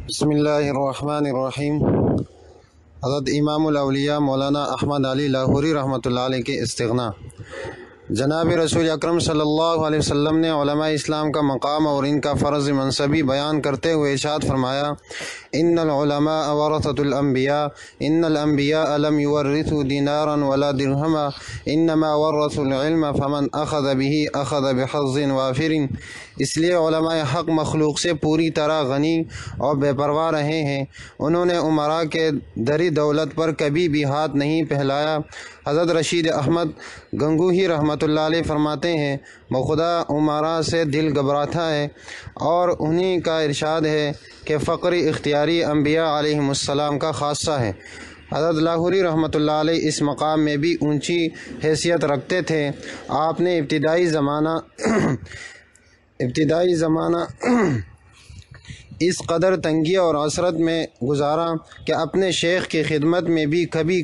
بسم اللہ الرحمن الرحیم۔ حضرت امام الاولیاء مولانا احمد علی لاہوری رحمۃ اللہ علیہ کے استغنا۔ جناب رسول اکرم صلی اللہ علیہ وسلم نے علماء اسلام کا مقام اور ان کا فرض منصبی بیان کرتے ہوئے ارشاد فرمایا، ان العلماء ورثۃ الانبیاء ان الانبیاء لم یورثوا دینارا ولا درہما انما ورثوا العلم فمن اخذ به اخذ بحظ وافر۔ اس لیے علماء حق مخلوق سے پوری طرح غنی اور بے پرواہ رہے ہیں، انہوں نے امراء کے دری دولت پر کبھی بھی ہاتھ نہیں پھیلایا۔ حضرت رشید احمد گنگوہی رحمۃ اللہ علیہ فرماتے ہیں، بخدا امراء سے دل گھبراتا ہے، اور انہی کا ارشاد ہے کہ فقر اختیاری انبیاء علیہم السلام کا خاصہ ہے۔ حضرت لاہوری رحمۃ اللہ علیہ اس مقام میں بھی اونچی حیثیت رکھتے تھے۔ آپ نے ابتدائی زمانہ اس قدر تنگی اور عسرت میں گزارا کہ اپنے شیخ کی خدمت میں بھی کبھی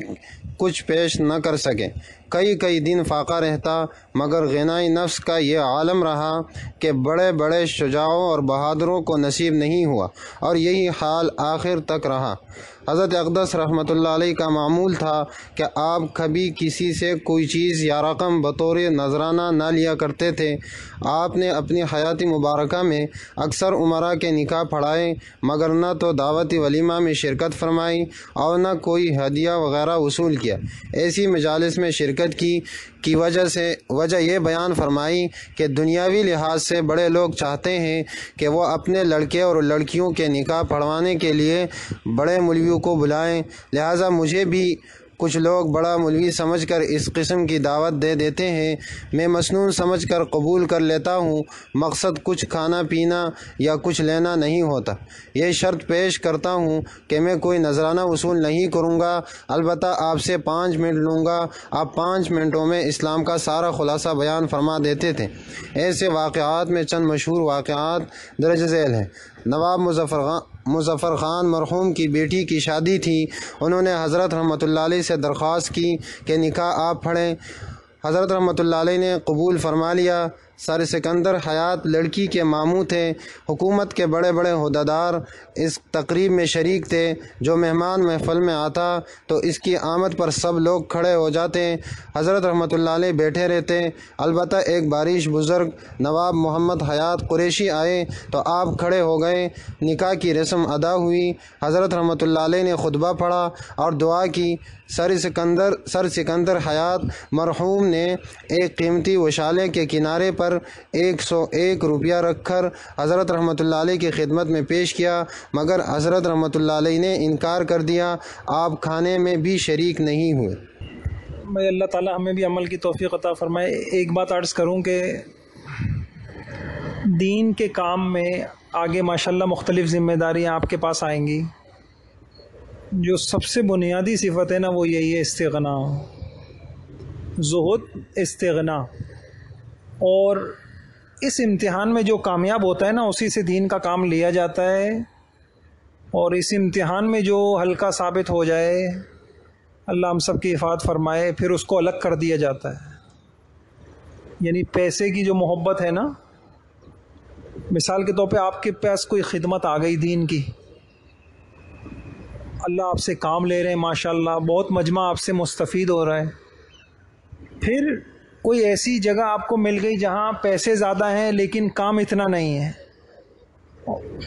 کچھ پیش نہ کر سکے۔ کئی دن فاقہ رہتا، مگر غنائی نفس کا یہ عالم رہا کہ بڑے بڑے شجاعوں اور بہادروں کو نصیب نہیں ہوا، اور یہی حال آخر تک رہا۔ حضرت اقدس رحمۃ اللہ علیہ کا معمول تھا کہ آپ کبھی کسی سے کوئی چیز یا رقم بطور نذرانہ نہ لیا کرتے تھے۔ آپ نے اپنی حیات مبارکہ میں اکثر امراء کے نکاح پڑھائے، مگر نہ تو دعوتی ولیمہ میں شرکت فرمائی اور نہ کوئی ہدیہ وغیرہ وصول کیا۔ ایسی مجالس میں شرکت کی وجہ یہ بیان فرمائی کہ دنیاوی لحاظ سے بڑے لوگ چاہتے ہیں کہ وہ اپنے لڑکے اور لڑکیوں کے نکاح پڑھوانے کے لیے بڑے مولویوں کو بلائیں، لہٰذا مجھے بھی کچھ لوگ بڑا مولوی سمجھ کر اس قسم کی دعوت دے دیتے ہیں۔ میں مسنون سمجھ کر قبول کر لیتا ہوں، مقصد کچھ کھانا پینا یا کچھ لینا نہیں ہوتا۔ یہ شرط پیش کرتا ہوں کہ میں کوئی نذرانہ وصول نہیں کروں گا، البتہ آپ سے 5 منٹ لوں گا۔ آپ 5 منٹوں میں اسلام کا سارا خلاصہ بیان فرما دیتے تھے۔ ایسے واقعات میں چند مشہور واقعات درج ذیل ہیں۔ نواب مظفر خان مرحوم کی بیٹی کی شادی تھی۔ انہوں نے حضرت رحمۃ اللہ علیہ سے درخواست کی کہ نکاح آپ پڑھیں۔ حضرت رحمۃ اللہ علیہ نے قبول فرما لیا۔ سر سکندر حیات لڑکی کے ماموں تھے۔ حکومت کے بڑے بڑے عہدیدار اس تقریب میں شریک تھے۔ جو مہمان محفل میں آتا تو اس کی آمد پر سب لوگ کھڑے ہو جاتے، حضرت رحمۃ اللہ علیہ بیٹھے رہتے۔ البتہ ایک بارش بزرگ نواب محمد حیات قریشی آئے تو آپ کھڑے ہو گئے۔ نکاح کی رسم ادا ہوئی۔ حضرت رحمۃ اللہ علیہ نے خطبہ پڑھا اور دعا کی۔ سر سکندر حیات مرحوم نے ایک قیمتی وشالے کے کنارے پر 101 روپیہ رکھ کر حضرت رحمۃ اللہ علیہ کی خدمت میں پیش کیا، مگر حضرت رحمۃ اللہ علیہ نے انکار کر دیا۔ آپ کھانے میں بھی شریک نہیں ہوئے۔ میں اللہ تعالیٰ ہمیں بھی عمل کی توفیق عطا فرمائے۔ ایک بات عرض کروں کہ دین کے کام میں آگے ماشاءاللہ مختلف ذمہ داریاں آپ کے پاس آئیں گی۔ جو سب سے بنیادی صفت ہے نا، وہ یہی ہے استغنا، زہد، استغنا۔ اور اس امتحان میں جو کامیاب ہوتا ہے نا، اسی سے دین کا کام لیا جاتا ہے، اور اس امتحان میں جو ہلکا ثابت ہو جائے، اللہ ہم سب کی حفاظت فرمائے، پھر اس کو الگ کر دیا جاتا ہے۔ یعنی پیسے کی جو محبت ہے نا، مثال کے طور پہ آپ کے پاس کوئی خدمت آ گئی دین کی، اللہ آپ سے کام لے رہے ہیں، ماشاءاللہ بہت مجمع آپ سے مستفید ہو رہا ہے۔ پھر کوئی ایسی جگہ آپ کو مل گئی جہاں پیسے زیادہ ہیں لیکن کام اتنا نہیں ہے،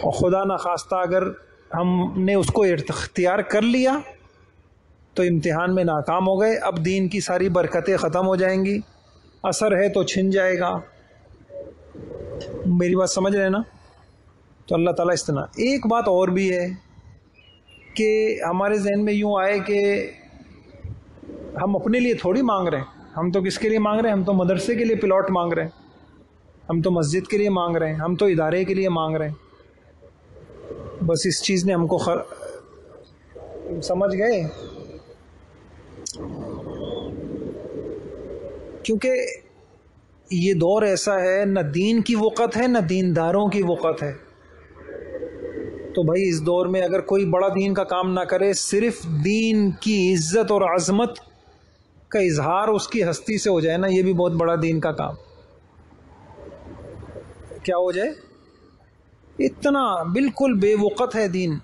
اور خدا نخواستہ اگر ہم نے اس کو اختیار کر لیا تو امتحان میں ناکام ہو گئے۔ اب دین کی ساری برکتیں ختم ہو جائیں گی، اثر ہے تو چھن جائے گا۔ میری بات سمجھ رہے ہیں نا؟ تو اللہ تعالیٰ استنا۔ ایک بات اور بھی ہے کہ ہمارے ذہن میں یوں آئے کہ ہم اپنے لیے تھوڑی مانگ رہے ہیں، ہم تو کس کے لیے مانگ رہے ہیں؟ ہم تو مدرسے کے لیے پلاٹ مانگ رہے ہیں، ہم تو مسجد کے لیے مانگ رہے ہیں، ہم تو ادارے کے لیے مانگ رہے ہیں۔ بس اس چیز نے ہم کو سمجھ گئے، کیونکہ یہ دور ایسا ہے، نہ دین کی وقت ہے نہ دینداروں کی وقت ہے۔ تو بھائی اس دور میں اگر کوئی بڑا دین کا کام نہ کرے، صرف دین کی عزت اور عظمت کا اظہار اس کی ہستی سے ہو جائے نا، یہ بھی بہت بڑا دین کا کام کیا ہو جائے۔ اتنا بالکل بے وقت ہے دین۔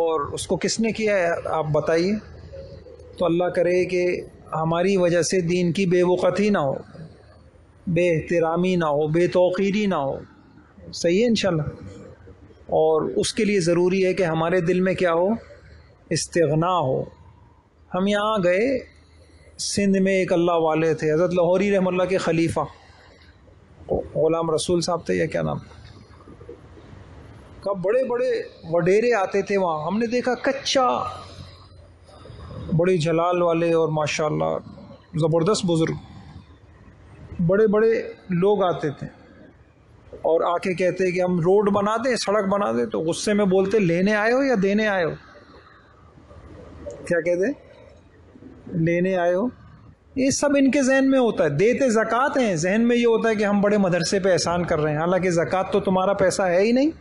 اور اس کو کس نے کیا ہے آپ بتائیے. تو اللہ کرے کہ ہماری وجہ سے دین کی بے وقتی نہ ہو، بے احترامی نہ ہو، بے توقیری نہ ہو. صحیح ہے انشاءاللہ. اور اس کے لیے ضروری ہے کہ ہمارے دل میں کیا ہو؟ استغنا ہو. ہم یہاں گئے سندھ میں، ایک اللہ والے تھے حضرت لاہوری رحمہ اللہ کے خلیفہ غلام رسول صاحب تھے یا کیا نام کا، بڑے بڑے وڈیرے آتے تھے وہاں. ہم نے دیکھا کچا، بڑے جلال والے اور ماشاءاللہ زبردست بزرگ، بڑے بڑے لوگ آتے تھے اور آ کے کہتے کہ ہم روڈ بنا دیں، سڑک بنا دیں. تو غصے میں بولتے لینے آئے ہو یا دینے آئے ہو؟ کیا کہتے؟ لینے آئے ہو. یہ سب ان کے ذہن میں ہوتا ہے. دیتے زکوٰۃ ہیں، ذہن میں یہ ہوتا ہے کہ ہم بڑے مدرسے پہ احسان کر رہے ہیں، حالانکہ زکوٰۃ تو تمہارا پیسہ ہے ہی نہیں.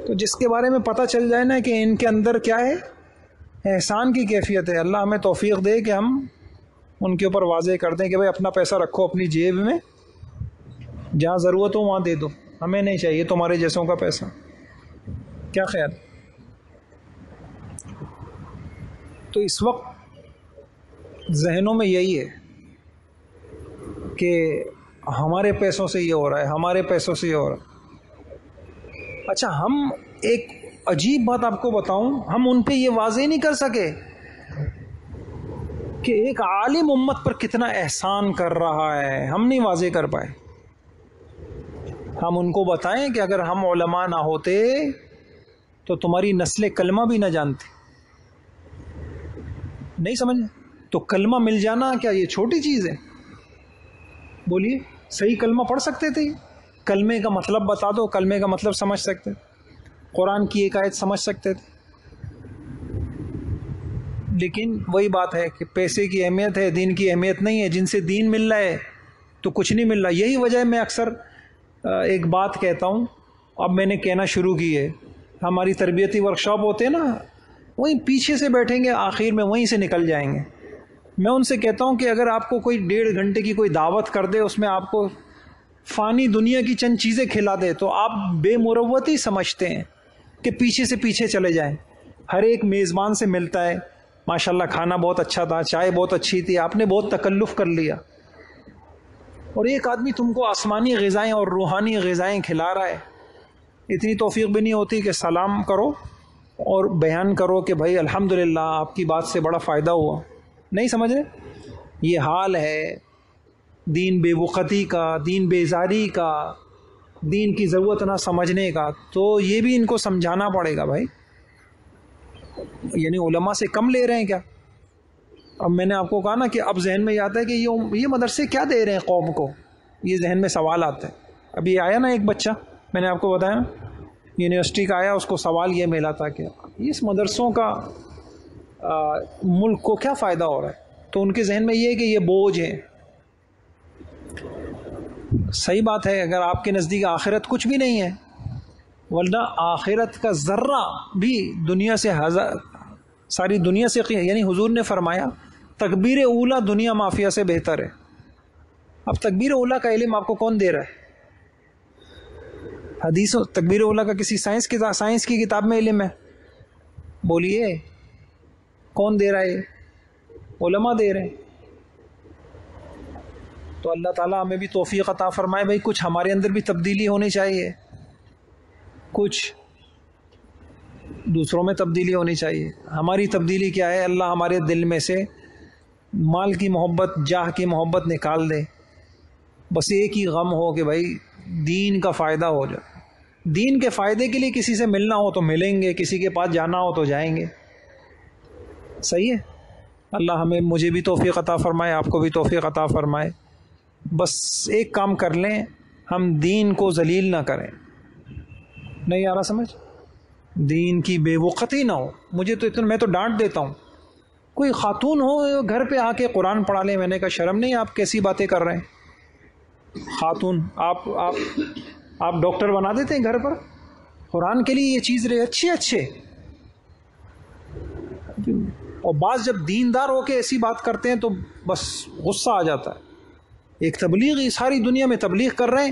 تو جس کے بارے میں پتہ چل جائے نا کہ ان کے اندر کیا ہے، احسان کی کیفیت ہے، اللہ ہمیں توفیق دے کہ ہم ان کے اوپر واضح کر دیں کہ بھائی اپنا پیسہ رکھو اپنی جیب میں، جہاں ضرورت ہو وہاں دے دو، ہمیں نہیں چاہیے تمہارے جیسوں کا پیسہ. کیا خیال؟ تو اس وقت ذہنوں میں یہی ہے کہ ہمارے پیسوں سے یہ ہو رہا ہے، ہمارے پیسوں سے یہ ہو رہا ہے. اچھا، ہم ایک عجیب بات آپ کو بتاؤں، ہم ان پہ یہ واضح نہیں کر سکے کہ ایک عالم امت پر کتنا احسان کر رہا ہے، ہم نہیں واضح کر پائے. ہم ان کو بتائیں کہ اگر ہم علماء نہ ہوتے تو تمہاری نسل کلمہ بھی نہ جانتی. نہیں سمجھ؟ تو کلمہ مل جانا کیا یہ چھوٹی چیز ہے؟ بولیے، صحیح کلمہ پڑھ سکتے تھے؟ کلمے کا مطلب بتا دو، کلمے کا مطلب سمجھ سکتے، قرآن کی ایک آیت سمجھ سکتے تھے. لیکن وہی بات ہے کہ پیسے کی اہمیت ہے، دین کی اہمیت نہیں ہے. جن سے دین مل رہا ہے تو کچھ نہیں مل رہا. یہی وجہ ہے میں اکثر ایک بات کہتا ہوں، اب میں نے کہنا شروع کی ہے. ہماری تربیتی ورکشاپ ہوتے ہیں نا، وہیں پیچھے سے بیٹھیں گے، آخر میں وہیں سے نکل جائیں گے. میں ان سے کہتا ہوں کہ اگر آپ کو کوئی 1.5 گھنٹے کی کوئی دعوت کر دے، اس میں آپ کو فانی دنیا کی چند چیزیں کھلا دے، تو آپ بے مروتی سمجھتے ہیں کہ پیچھے سے پیچھے چلے جائیں. ہر ایک میزبان سے ملتا ہے، ماشاءاللہ کھانا بہت اچھا تھا، چائے بہت اچھی تھی، آپ نے بہت تکلف کر لیا. اور ایک آدمی تم کو آسمانی غذائیں اور روحانی غذائیں کھلا رہا ہے. اتنی توفیق بھی نہیں ہوتی کہ سلام کرو اور بیان کرو کہ بھائی الحمدللہ آپ کی بات سے بڑا فائدہ ہوا. نہیں سمجھ رہے؟ یہ حال ہے دین بے وقتی کا، دین بیزاری کا، دین کی ضرورت نہ سمجھنے کا. تو یہ بھی ان کو سمجھانا پڑے گا بھائی. یعنی علماء سے کم لے رہے ہیں کیا؟ اب میں نے آپ کو کہا نا کہ اب ذہن میں یہ آتا ہے کہ یہ مدرسے کیا دے رہے ہیں قوم کو، یہ ذہن میں سوال آتا ہے. ابھی آیا نا ایک بچہ، میں نے آپ کو بتایا یونیورسٹی کا آیا، اس کو سوال یہ ملا تھا کہ اس مدرسوں کا ملک کو کیا فائدہ ہو رہا ہے. تو ان کے ذہن میں یہ ہے کہ یہ بوجھ ہے. صحیح بات ہے، اگر آپ کے نزدیک آخرت کچھ بھی نہیں ہے، ورنہ آخرت کا ذرہ بھی دنیا سے ساری دنیا سے، یعنی حضور نے فرمایا تکبیر اولا دنیا مافیا سے بہتر ہے. اب تکبیر اولا کا علم آپ کو کون دے رہا ہے؟ حدیث تکبیر اولا کا کسی سائنس کی کتاب میں علم ہے؟ بولیے کون دے رہا ہے؟ علماء دے رہے ہیں. تو اللہ تعالیٰ ہمیں بھی توفیق عطا فرمائے. بھائی کچھ ہمارے اندر بھی تبدیلی ہونی چاہیے، کچھ دوسروں میں تبدیلی ہونی چاہیے. ہماری تبدیلی کیا ہے؟ اللہ ہمارے دل میں سے مال کی محبت، جاہ کی محبت نکال دے. بس ایک ہی غم ہو کہ بھائی دین کا فائدہ ہو جائے. دین کے فائدے کے لیے کسی سے ملنا ہو تو ملیں گے، کسی کے پاس جانا ہو تو جائیں گے. صحیح ہے. اللہ مجھے بھی توفیق عطا فرمائے، آپ کو بھی توفیق عطا فرمائے. بس ایک کام کر لیں، ہم دین کو ذلیل نہ کریں. نہیں آ رہا سمجھ؟ دین کی بے وقتی نہ ہو. مجھے تو اتنا، میں تو ڈانٹ دیتا ہوں. کوئی خاتون ہو گھر پہ آ کے قرآن پڑھا لیں، میں نے کہا شرم نہیں، آپ کیسی باتیں کر رہے ہیں؟ خاتون آپ ڈاکٹر بنا دیتے ہیں گھر پر قرآن کے لیے. یہ چیز رہے اچھے. اور بعض جب دیندار ہو کے ایسی بات کرتے ہیں تو بس غصہ آ جاتا ہے. ایک تبلیغی ساری دنیا میں تبلیغ کر رہے ہیں،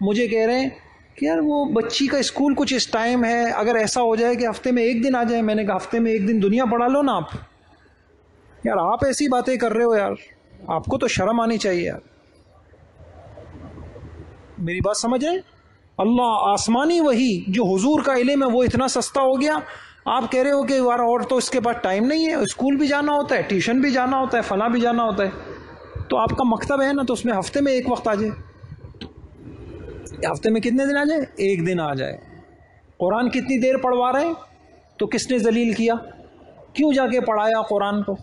مجھے کہہ رہے ہیں کہ یار وہ بچی کا اسکول کچھ اس ٹائم ہے، اگر ایسا ہو جائے کہ ہفتے میں ایک دن آ جائے. میں نے کہا ہفتے میں ایک دن دنیا پڑھا لو نا آپ. یار آپ ایسی باتیں کر رہے ہو یار، آپ کو تو شرم آنی چاہیے یار. میری بات سمجھ رہے ہیں؟ اللہ آسمانی وہی جو حضور کا علم ہے وہ اتنا سستا ہو گیا. آپ کہہ رہے ہو کہ یار اور تو اس کے پاس ٹائم نہیں ہے، اسکول بھی جانا ہوتا ہے، ٹیوشن بھی جانا ہوتا ہے، فلاں بھی جانا ہوتا ہے. تو آپ کا مکتب ہے نا، تو اس میں ہفتے میں ایک وقت آ جائے. ہفتے میں کتنے دن آ جائے؟ ایک دن آ جائے. قرآن کتنی دیر پڑھوا رہے ہیں؟ تو کس نے ذلیل کیا؟ کیوں جا کے پڑھایا قرآن کو؟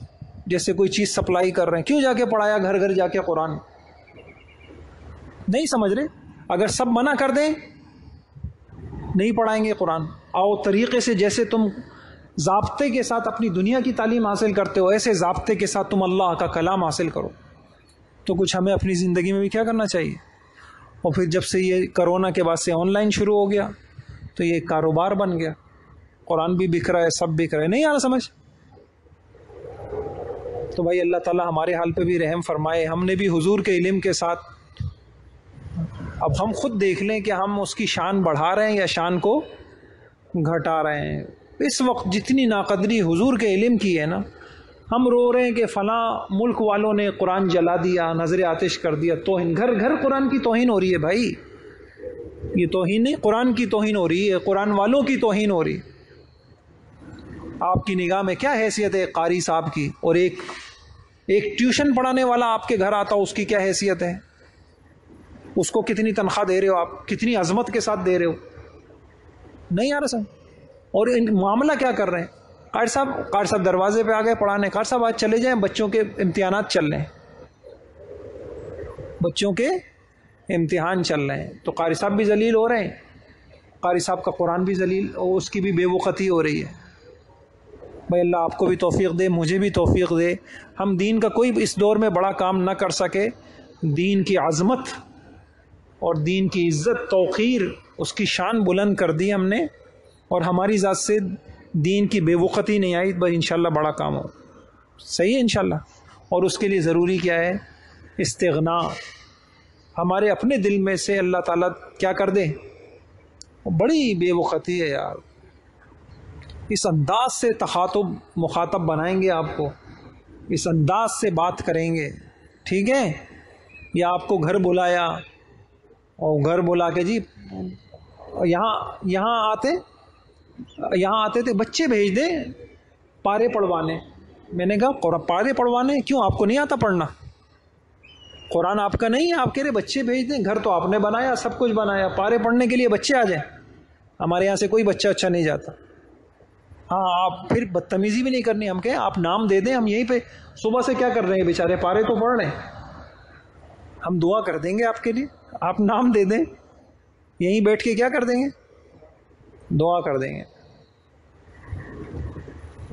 جیسے کوئی چیز سپلائی کر رہے ہیں، کیوں جا کے پڑھایا گھر گھر جا کے قرآن؟ نہیں سمجھ رہے؟ اگر سب منع کر دیں نہیں پڑھائیں گے قرآن. آؤ طریقے سے، جیسے تم ضابطے کے ساتھ اپنی دنیا کی تعلیم حاصل کرتے ہو، ایسے ضابطے کے ساتھ تم اللہ کا کلام حاصل کرو. تو کچھ ہمیں اپنی زندگی میں بھی کیا کرنا چاہیے. اور پھر جب سے یہ کرونا کے بعد سے آن لائن شروع ہو گیا تو یہ کاروبار بن گیا. قرآن بھی بک رہا ہے، سب بک رہے ہیں. نہیں آ رہا سمجھ؟ تو بھائی اللہ تعالیٰ ہمارے حال پہ بھی رحم فرمائے. ہم نے بھی حضور کے علم کے ساتھ، اب ہم خود دیکھ لیں کہ ہم اس کی شان بڑھا رہے ہیں یا شان کو گھٹا رہے ہیں. اس وقت جتنی ناقدری حضور کے علم کی ہے نا، ہم رو رہے ہیں کہ فلاں ملک والوں نے قرآن جلا دیا، نظر آتش کر دیا. توہین، گھر گھر قرآن کی توہین ہو رہی ہے بھائی. یہ توہین نہیں، قرآن کی توہین ہو رہی ہے، قرآن والوں کی توہین ہو رہی. آپ کی نگاہ میں کیا حیثیت ہے قاری صاحب کی؟ اور ایک ٹیوشن پڑھانے والا آپ کے گھر آتا، اس کی کیا حیثیت ہے؟ اس کو کتنی تنخواہ دے رہے ہو آپ؟ کتنی عظمت کے ساتھ دے رہے ہو؟ نہیں آ رہا سر. اور ان معاملہ کیا کر رہے ہیں؟ قاری صاحب دروازے پہ آ گئے پڑھانے. قاری صاحب آج چلے جائیں، بچوں کے امتحانات چل رہے ہیں، بچوں کے امتحان چل رہے ہیں. تو قاری صاحب بھی ذلیل ہو رہے ہیں، قاری صاحب کا قرآن بھی ذلیل، اور اس کی بھی بے وقتی ہو رہی ہے. بھائی اللہ آپ کو بھی توفیق دے، مجھے بھی توفیق دے. ہم دین کا کوئی اس دور میں بڑا کام نہ کر سکے. دین کی عظمت اور دین کی عزت، توقیر، اس کی شان بلند کر دی ہم نے، اور ہماری ذات سے دین کی بے وقتی نہیں آئی. بس انشاءاللہ بڑا کام ہو. صحیح ہے انشاءاللہ. اور اس کے لیے ضروری کیا ہے؟ استغنا. ہمارے اپنے دل میں سے اللہ تعالیٰ کیا کر دے. بڑی بے وقتی ہے یار. اس انداز سے مخاطب بنائیں گے آپ کو، اس انداز سے بات کریں گے، ٹھیک ہے؟ یا آپ کو گھر بلایا، اور گھر بلا کے جی یہاں آتے تھے، بچے بھیج دیں پارے پڑھوانے. میں نے کہا پارے پڑھوانے کیوں؟ آپ کو نہیں آتا پڑھنا؟ قرآن آپ کا نہیں ہے، آپ کہہ رہے بچے بھیج دیں. گھر تو آپ نے بنایا، سب کچھ بنایا، پارے پڑھنے کے لیے بچے آ جائیں. ہمارے یہاں سے کوئی بچہ اچھا نہیں جاتا. ہاں آپ پھر بدتمیزی بھی نہیں کرنی. ہم کہیں آپ نام دے دیں، ہم یہیں پہ صبح سے کیا کر رہے ہیں بیچارے، پارے تو پڑھ رہے ہیں. ہم دعا کر دیں گے آپ کے لیے، آپ نام دے دیں، یہیں بیٹھ کے کیا کر دیں گے؟ دعا کر دیں گے.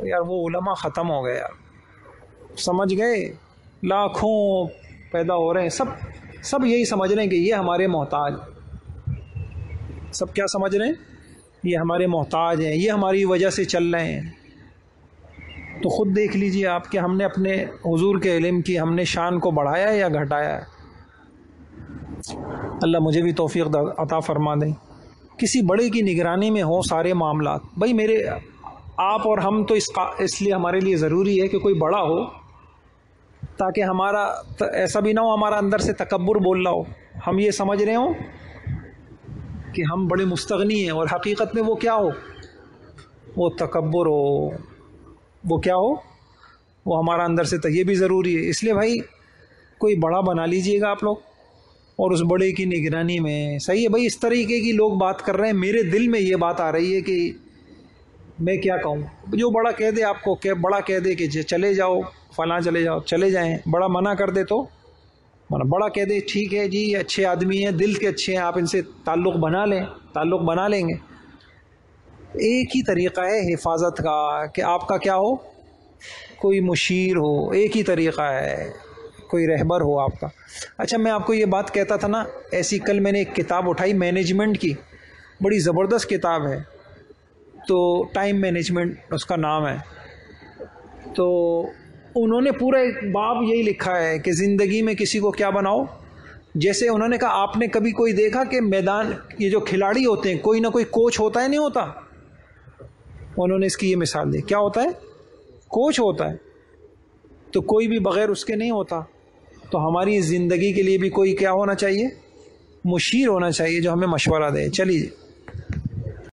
یار وہ علماء ختم ہو گئے یار، سمجھ گئے؟ لاکھوں پیدا ہو رہے ہیں، سب یہی سمجھ رہے ہیں کہ یہ ہمارے محتاج. سب کیا سمجھ رہے ہیں؟ یہ ہمارے محتاج ہیں، یہ ہماری وجہ سے چل رہے ہیں. تو خود دیکھ لیجئے آپ کہ ہم نے اپنے حضور کے علم کی ہم نے شان کو بڑھایا یا گھٹایا ہے. اللہ مجھے بھی توفیق عطا فرما دیں. کسی بڑے کی نگرانی میں ہو سارے معاملات. بھائی میرے آپ اور ہم تو اس لیے ہمارے لیے ضروری ہے کہ کوئی بڑا ہو، تاکہ ہمارا ایسا بھی نہ ہو ہمارا اندر سے تکبر بول رہا ہو، ہم یہ سمجھ رہے ہوں کہ ہم بڑے مستغنی ہیں، اور حقیقت میں وہ کیا ہو؟ وہ تکبر ہو. وہ کیا ہو؟ وہ ہمارا اندر سے. یہ بھی ضروری ہے. اس لیے بھائی کوئی بڑا بنا لیجئے گا آپ لوگ، اور اس بڑے کی نگرانی میں. صحیح ہے بھائی. اس طریقے کی لوگ بات کر رہے ہیں، میرے دل میں یہ بات آ رہی ہے کہ میں کیا کہوں. جو بڑا کہہ دے آپ کو، کہ بڑا کہہ دے کہ چلے جاؤ فلاں، چلے جاؤ، چلے جائیں. بڑا منع کر دے تو بڑا کہہ دے ٹھیک ہے جی اچھے آدمی ہیں، دل کے اچھے ہیں، آپ ان سے تعلق بنا لیں گے. ایک ہی طریقہ ہے حفاظت کا کہ آپ کا کیا ہو؟ کوئی مشیر ہو. ایک ہی طریقہ ہے، کوئی رہبر ہو آپ کا. اچھا میں آپ کو یہ بات کہتا تھا نا، ایسی کل میں نے ایک کتاب اٹھائی مینجمنٹ کی، بڑی زبردست کتاب ہے. تو ٹائم مینجمنٹ اس کا نام ہے. تو انہوں نے پورا ایک باب یہی لکھا ہے کہ زندگی میں کسی کو کیا بناؤ؟ جیسے انہوں نے کہا آپ نے کبھی کوئی دیکھا کہ میدان یہ جو کھلاڑی ہوتے ہیں کوئی نہ کوئی کوچ ہوتا ہے نہیں ہوتا؟ انہوں نے اس کی یہ مثال دی. کیا ہوتا ہے؟ کوچ ہوتا ہے. تو کوئی بھی بغیر اس کے نہیں ہوتا. تو ہماری زندگی کے لیے بھی کوئی کیا ہونا چاہیے؟ مشیر ہونا چاہیے جو ہمیں مشورہ دے. چلیے